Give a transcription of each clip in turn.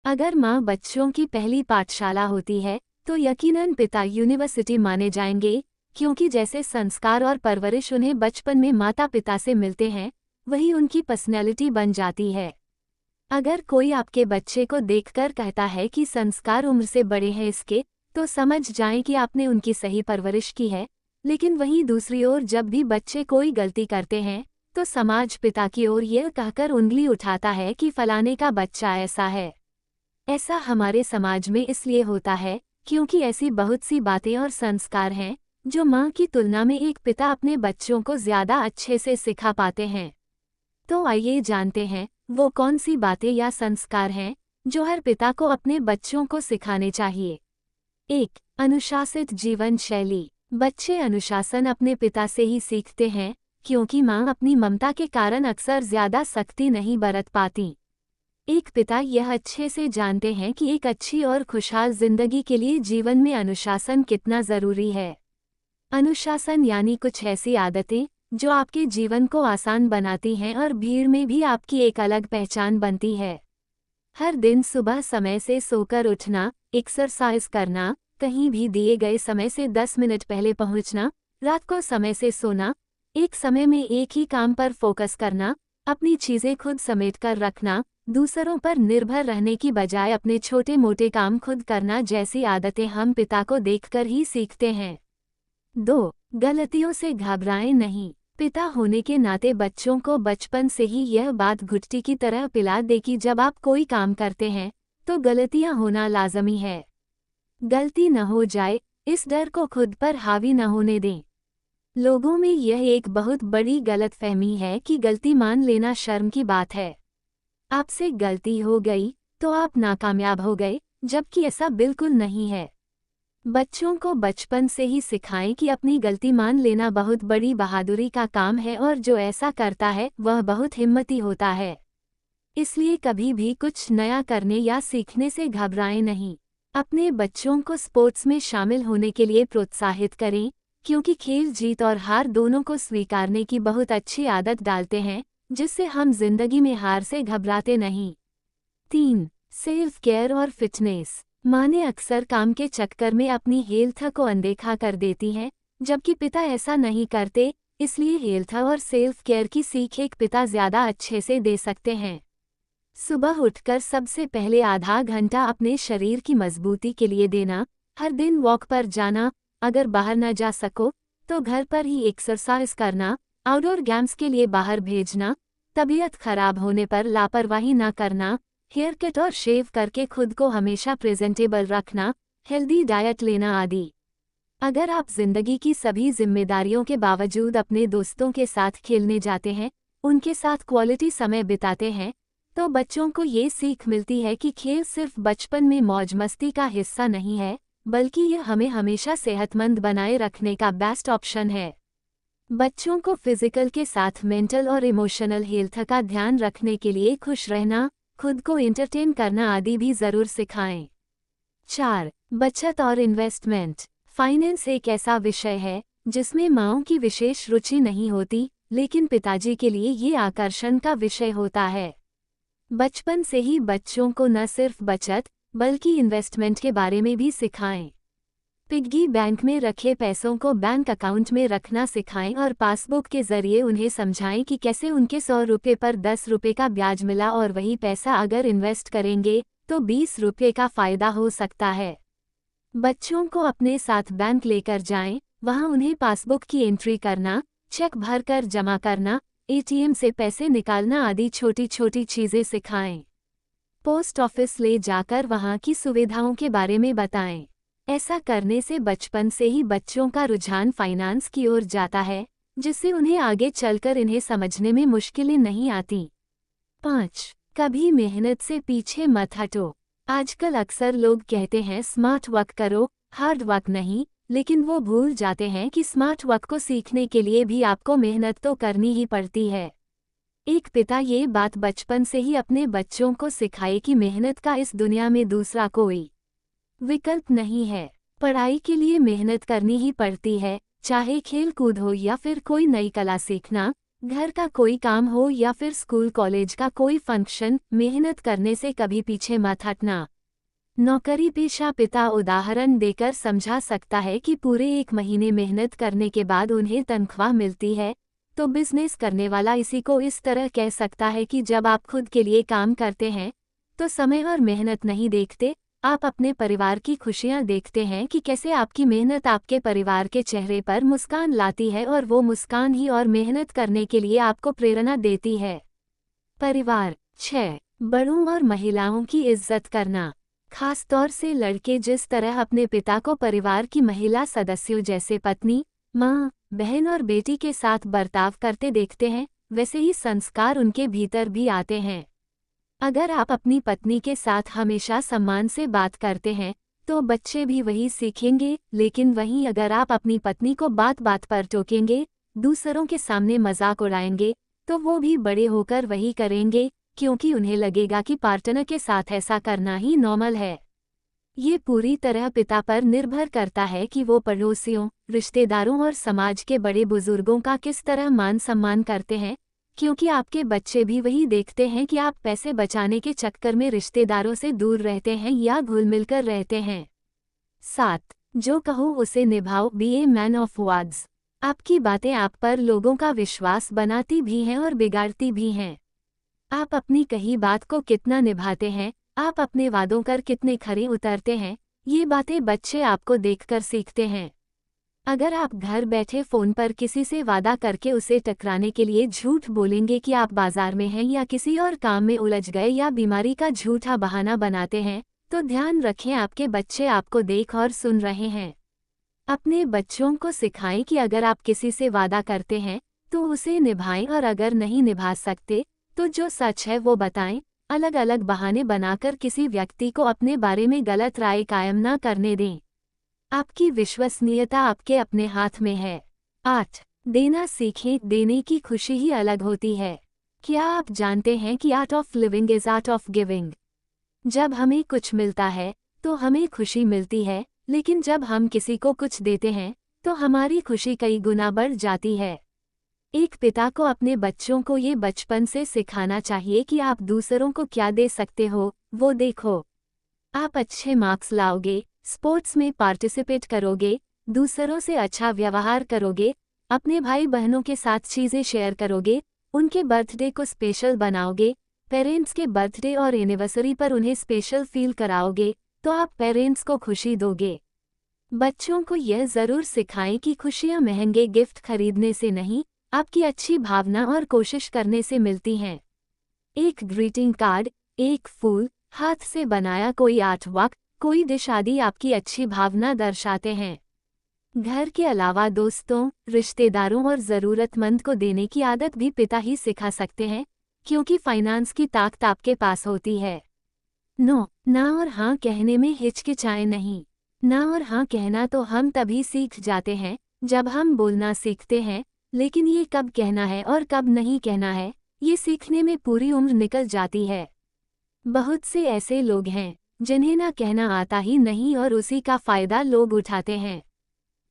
अगर माँ बच्चों की पहली पाठशाला होती है तो यकीनन पिता यूनिवर्सिटी माने जाएंगे, क्योंकि जैसे संस्कार और परवरिश उन्हें बचपन में माता पिता से मिलते हैं, वही उनकी पर्सनैलिटी बन जाती है। अगर कोई आपके बच्चे को देखकर कहता है कि संस्कार उम्र से बड़े हैं इसके, तो समझ जाएं कि आपने उनकी सही परवरिश की है। लेकिन वहीं दूसरी ओर जब भी बच्चे कोई गलती करते हैं तो समाज पिता की ओर यह कहकर उंगली उठाता है कि फलाने का बच्चा ऐसा है। ऐसा हमारे समाज में इसलिए होता है क्योंकि ऐसी बहुत सी बातें और संस्कार हैं जो माँ की तुलना में एक पिता अपने बच्चों को ज्यादा अच्छे से सिखा पाते हैं। तो आइए जानते हैं वो कौन सी बातें या संस्कार हैं जो हर पिता को अपने बच्चों को सिखाने चाहिए। 1. अनुशासित जीवन शैली। बच्चे अनुशासन अपने पिता से ही सीखते हैं, क्योंकि माँ अपनी ममता के कारण अक्सर ज्यादा सख्ती नहीं बरत पाती। एक पिता यह अच्छे से जानते हैं कि एक अच्छी और खुशहाल जिंदगी के लिए जीवन में अनुशासन कितना जरूरी है। अनुशासन यानी कुछ ऐसी आदतें जो आपके जीवन को आसान बनाती हैं और भीड़ में भी आपकी एक अलग पहचान बनती है। हर दिन सुबह समय से सोकर उठना, एक्सरसाइज करना, कहीं भी दिए गए समय से 10 मिनट पहले पहुंचना, रात को समय से सोना, एक समय में एक ही काम पर फोकस करना, अपनी चीजें खुद समेट कर रखना, दूसरों पर निर्भर रहने की बजाय अपने छोटे मोटे काम खुद करना जैसी आदतें हम पिता को देखकर ही सीखते हैं। 2. गलतियों से घबराएं नहीं। पिता होने के नाते बच्चों को बचपन से ही यह बात घुट्टी की तरह पिला दे कि जब आप कोई काम करते हैं तो गलतियां होना लाजमी है। गलती न हो जाए, इस डर को खुद पर हावी न होने दें। लोगों में यह एक बहुत बड़ी गलतफहमी है कि गलती मान लेना शर्म की बात है। आपसे गलती हो गई तो आप नाकामयाब हो गए, जबकि ऐसा बिल्कुल नहीं है। बच्चों को बचपन से ही सिखाएं कि अपनी गलती मान लेना बहुत बड़ी बहादुरी का काम है और जो ऐसा करता है वह बहुत हिम्मती होता है। इसलिए कभी भी कुछ नया करने या सीखने से घबराएं नहीं। अपने बच्चों को स्पोर्ट्स में शामिल होने के लिए प्रोत्साहित करें, क्योंकि खेल जीत और हार दोनों को स्वीकारने की बहुत अच्छी आदत डालते हैं, जिससे हम जिंदगी में हार से घबराते नहीं। 3. सेल्फ केयर और फिटनेस। माँ ने अक्सर काम के चक्कर में अपनी हेल्थ को अनदेखा कर देती हैं, जबकि पिता ऐसा नहीं करते। इसलिए हेल्थ और सेल्फ केयर की सीख एक पिता ज्यादा अच्छे से दे सकते हैं। सुबह उठकर सबसे पहले आधा घंटा अपने शरीर की मजबूती के लिए देना, हर दिन वॉक पर जाना, अगर बाहर न जा सको तो घर पर ही एक्सरसाइज करना, आउटडोर गेम्स के लिए बाहर भेजना, तबीयत खराब होने पर लापरवाही न करना, हेयर कट और शेव करके खुद को हमेशा प्रेजेंटेबल रखना, हेल्दी डाइट लेना आदि। अगर आप जिंदगी की सभी जिम्मेदारियों के बावजूद अपने दोस्तों के साथ खेलने जाते हैं, उनके साथ क्वालिटी समय बिताते हैं, तो बच्चों को ये सीख मिलती है कि खेल सिर्फ बचपन में मौज मस्ती का हिस्सा नहीं है, बल्कि यह हमें हमेशा सेहतमंद बनाए रखने का बेस्ट ऑप्शन है। बच्चों को फिजिकल के साथ मेंटल और इमोशनल हेल्थ का ध्यान रखने के लिए खुश रहना, खुद को एंटरटेन करना आदि भी जरूर सिखाएं। 4. बचत और इन्वेस्टमेंट। फाइनेंस एक ऐसा विषय है जिसमें माँओं की विशेष रुचि नहीं होती, लेकिन पिताजी के लिए ये आकर्षण का विषय होता है। बचपन से ही बच्चों को न सिर्फ बचत बल्कि इन्वेस्टमेंट के बारे में भी सिखाएं। पिग्गी बैंक में रखे पैसों को बैंक अकाउंट में रखना सिखाएं और पासबुक के जरिए उन्हें समझाएं कि कैसे उनके 100 रुपये पर 10 रुपये का ब्याज मिला और वही पैसा अगर इन्वेस्ट करेंगे तो 20 रुपये का फायदा हो सकता है। बच्चों को अपने साथ बैंक लेकर जाएं, वहां उन्हें पासबुक की एंट्री करना, चेक भरकर जमा करना, एटीएम से पैसे निकालना आदि छोटी छोटी चीजें सिखाएं। पोस्ट ऑफिस ले जाकर वहां की सुविधाओं के बारे में बताएं। ऐसा करने से बचपन से ही बच्चों का रुझान फाइनेंस की ओर जाता है, जिससे उन्हें आगे चलकर इन्हें समझने में मुश्किलें नहीं आती। 5. कभी मेहनत से पीछे मत हटो। आजकल अक्सर लोग कहते हैं स्मार्ट वर्क करो, हार्ड वर्क नहीं, लेकिन वो भूल जाते हैं कि स्मार्ट वर्क को सीखने के लिए भी आपको मेहनत तो करनी ही पड़ती है। एक पिता ये बात बचपन से ही अपने बच्चों को सिखाए कि मेहनत का इस दुनिया में दूसरा कोई विकल्प नहीं है। पढ़ाई के लिए मेहनत करनी ही पड़ती है, चाहे खेल कूद हो या फिर कोई नई कला सीखना। घर का कोई काम हो या फिर स्कूल कॉलेज का कोई फंक्शन, मेहनत करने से कभी पीछे मत हटना। नौकरी पेशा पिता उदाहरण देकर समझा सकता है कि पूरे 1 महीने मेहनत करने के बाद उन्हें तनख्वाह मिलती है, तो बिजनेस करने वाला इसी को इस तरह कह सकता है कि जब आप खुद के लिए काम करते हैं तो समय और मेहनत नहीं देखते, आप अपने परिवार की खुशियां देखते हैं कि कैसे आपकी मेहनत आपके परिवार के चेहरे पर मुस्कान लाती है और वो मुस्कान ही और मेहनत करने के लिए आपको प्रेरणा देती है। परिवार 6 बड़ों और महिलाओं की इज्जत करना। खास तौर से लड़के जिस तरह अपने पिता को परिवार की महिला सदस्यों जैसे पत्नी, माँ, बहन और बेटी के साथ बर्ताव करते देखते हैं, वैसे ही संस्कार उनके भीतर भी आते हैं। अगर आप अपनी पत्नी के साथ हमेशा सम्मान से बात करते हैं तो बच्चे भी वही सीखेंगे, लेकिन वहीं अगर आप अपनी पत्नी को बात बात पर टोकेंगे, दूसरों के सामने मजाक उड़ाएंगे, तो वो भी बड़े होकर वही करेंगे, क्योंकि उन्हें लगेगा कि पार्टनर के साथ ऐसा करना ही नॉर्मल है। ये पूरी तरह पिता पर निर्भर करता है कि वो पड़ोसियों, रिश्तेदारों और समाज के बड़े बुजुर्गों का किस तरह मान सम्मान करते हैं, क्योंकि आपके बच्चे भी वही देखते हैं कि आप पैसे बचाने के चक्कर में रिश्तेदारों से दूर रहते हैं या घुल मिलकर रहते हैं। 7 जो कहो उसे निभाओ, be a man of words. आपकी बातें आप पर लोगों का विश्वास बनाती भी हैं और बिगाड़ती भी हैं। आप अपनी कही बात को कितना निभाते हैं, आप अपने वादों कर कितने खरे उतरते हैं, ये बातें बच्चे आपको देखकर सीखते हैं। अगर आप घर बैठे फ़ोन पर किसी से वादा करके उसे टकराने के लिए झूठ बोलेंगे कि आप बाजार में हैं या किसी और काम में उलझ गए या बीमारी का झूठा बहाना बनाते हैं, तो ध्यान रखें आपके बच्चे आपको देख और सुन रहे हैं। अपने बच्चों को सिखाएं कि अगर आप किसी से वादा करते हैं तो उसे निभाएं, और अगर नहीं निभा सकते तो जो सच है वो बताएं। अलग अलग बहाने बनाकर किसी व्यक्ति को अपने बारे में गलत राय कायम न करने दें। आपकी विश्वसनीयता आपके अपने हाथ में है। 8 देना सीखें, देने की खुशी ही अलग होती है। क्या आप जानते हैं कि art of living is art of giving. जब हमें कुछ मिलता है तो हमें खुशी मिलती है, लेकिन जब हम किसी को कुछ देते हैं तो हमारी खुशी कई गुना बढ़ जाती है। एक पिता को अपने बच्चों को ये बचपन से सिखाना चाहिए कि आप दूसरों को क्या दे सकते हो वो देखो। आप अच्छे मार्क्स लाओगे, स्पोर्ट्स में पार्टिसिपेट करोगे, दूसरों से अच्छा व्यवहार करोगे, अपने भाई बहनों के साथ चीज़ें शेयर करोगे, उनके बर्थडे को स्पेशल बनाओगे, पेरेंट्स के बर्थडे और एनिवर्सरी पर उन्हें स्पेशल फील कराओगे, तो आप पेरेंट्स को खुशी दोगे। बच्चों को यह ज़रूर सिखाएं कि खुशियां महंगे गिफ्ट खरीदने से नहीं, आपकी अच्छी भावना और कोशिश करने से मिलती हैं। एक ग्रीटिंग कार्ड, एक फूल, हाथ से बनाया कोई आर्टवर्क, कोई डिश आदि आपकी अच्छी भावना दर्शाते हैं। घर के अलावा दोस्तों, रिश्तेदारों और ज़रूरतमंद को देने की आदत भी पिता ही सिखा सकते हैं, क्योंकि फाइनेंस की ताकत आपके पास होती है। नो, ना और हाँ कहने में हिचकिचाएं नहीं। ना और हाँ कहना तो हम तभी सीख जाते हैं जब हम बोलना सीखते हैं, लेकिन ये कब कहना है और कब नहीं कहना है, ये सीखने में पूरी उम्र निकल जाती है। बहुत से ऐसे लोग हैं जिन्हें ना कहना आता ही नहीं और उसी का फ़ायदा लोग उठाते हैं।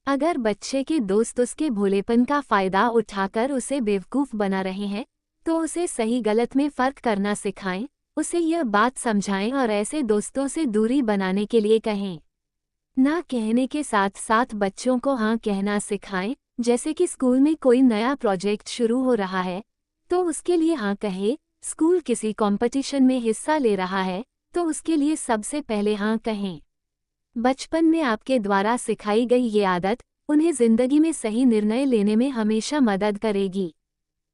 अगर बच्चे के दोस्त उसके भोलेपन का फ़ायदा उठाकर उसे बेवकूफ़ बना रहे हैं, तो उसे सही गलत में फ़र्क करना सिखाएं, उसे यह बात समझाएं और ऐसे दोस्तों से दूरी बनाने के लिए कहें। ना कहने के साथ साथ बच्चों को हाँ कहना सिखाएं। जैसे कि स्कूल में कोई नया प्रोजेक्ट शुरू हो रहा है तो उसके लिए हाँ कहे, स्कूल किसी कंपटीशन में हिस्सा ले रहा है तो उसके लिए सबसे पहले हाँ कहें। बचपन में आपके द्वारा सिखाई गई ये आदत उन्हें जिंदगी में सही निर्णय लेने में हमेशा मदद करेगी।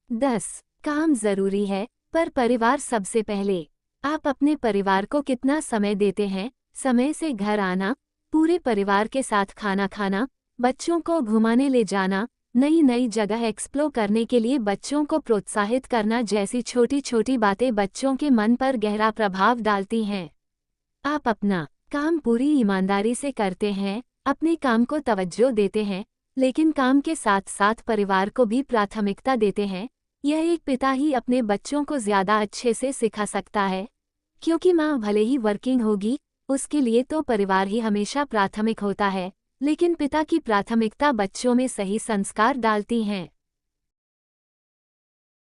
10 काम जरूरी है पर परिवार सबसे पहले। आप अपने परिवार को कितना समय देते हैं, समय से घर आना, पूरे परिवार के साथ खाना खाना, बच्चों को घुमाने ले जाना, नई नई जगह एक्सप्लोर करने के लिए बच्चों को प्रोत्साहित करना जैसी छोटी छोटी बातें बच्चों के मन पर गहरा प्रभाव डालती हैं। आप अपना काम पूरी ईमानदारी से करते हैं, अपने काम को तवज्जो देते हैं, लेकिन काम के साथ साथ परिवार को भी प्राथमिकता देते हैं। यह एक पिता ही अपने बच्चों को ज़्यादा अच्छे से सिखा सकता है, क्योंकि माँ भले ही वर्किंग होगी, उसके लिए तो परिवार ही हमेशा प्राथमिक होता है, लेकिन पिता की प्राथमिकता बच्चों में सही संस्कार डालती हैं।